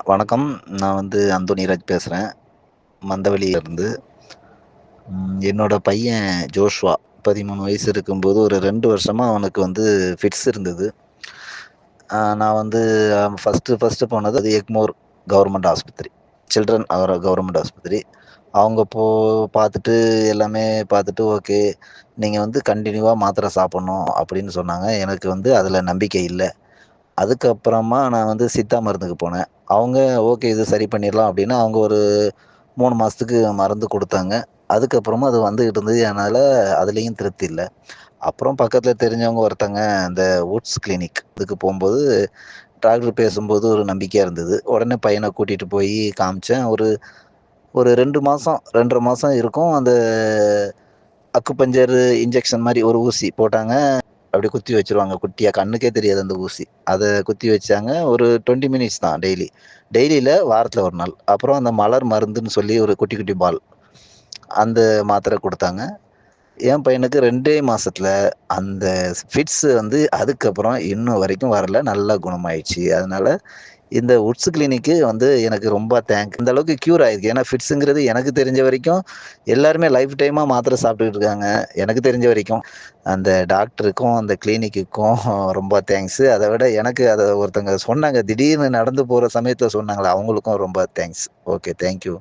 வணக்கம். நான் அந்தோணிராஜ் பேசுறேன். மந்தவெளியிலிருந்து. என்னோட பையன் ஜோஷ்வா 13 வயசு இருக்கும்போது, ஒரு 2 வருஷமா அவனுக்கு ஃபிட்ஸ் இருந்தது. நான் ஃபர்ஸ்ட்டு போனது எக்மோர் கவர்மெண்ட் ஆஸ்பத்திரி. சில்ட்ரன் கவர்மெண்ட் ஆஸ்பத்திரி. அவங்க பார்த்துட்டு எல்லாமே பார்த்துட்டு, ஓகே. நீங்க கன்டினியூவா மாத்திரை சாப்பிடணும் அப்படின்னு சொன்னாங்க. எனக்கு அதில நம்பிக்கை இல்ல. அதுக்கப்புறமா நான் சித்தா மருந்துக்கு போனேன். அவங்க ஓகே இது சரி பண்ணிடலாம் அப்படின்னு அவங்க ஒரு 3 மாசத்துக்கு மருந்து குடுத்தாங்க. அதுக்கப்புறமா அது வந்துகிட்டு இருந்தது. அதனால அதுலயும் திருப்தி இல்ல. அப்புறம் பக்கத்துல தெரிஞ்சவங்க ஒருத்தங்க இந்த வுட்ஸ் கிளினிக் இதுக்கு போம்போது, டாக்டர் பேசும்போது ஒரு நம்பிக்கையா இருந்தது. உடனே பையன கூட்டிட்டு போயி காமிச்சேன். ஒரு ஒரு 2 மாசம் 2 1/2 மாசம் இருக்கும். அந்த அக்குபஞ்சர் இன்ஜெக்ஷன் மாரி ஒரு ஊசி போட்டாங்க. அப்படியே குத்தி வச்சுருவாங்க குட்டியா. கண்ணுக்கே தெரியாது அந்த ஊசி. அத குத்தி வச்சாங்க. ஒரு 20 மினிட்ஸ் தான் டெய்லி. டெய்லியில வாரத்துல 1 நாள். அப்புறம் அந்த மலர் மருந்துன்னு சொல்லி ஒரு குட்டி குட்டி பால். அந்த மாத்திரை குடுத்தாங்க. என் பையனுக்கு 2டே மாசத்துல அந்த ஃபிட்ஸ் அதுக்கப்புறம் இன்ன வரைக்கும் வரல. நல்லா குணமாயிடுச்சு. அதனால இந்த வுட்ஸ் கிளினிக்கு எனக்கு ரொம்ப இந்த அளவுக்கு கியூர் ஆயிருக்கு. ஏன்னா ஃபிட்ஸ்ங்கிறது எனக்கு தெரிஞ்ச வரைக்கும் எல்லாருமே லைஃப் டைமா மாத்திரை சாப்பிட்டுட்டு இருக்காங்க. எனக்கு தெரிஞ்ச வரைக்கும். அந்த டாக்டருக்கும், அந்த கிளினிக்குக்கும் ரொம்ப தேங்க்ஸ். அத விட எனக்கு அத ஒருத்தங்க சொன்னாங்க. திடீர்னு நடந்து போற சமயத்துல சொன்னாங்களே, அவங்களுக்கும் ரொம்ப தேங்க்ஸ். ஓகே. Thank you.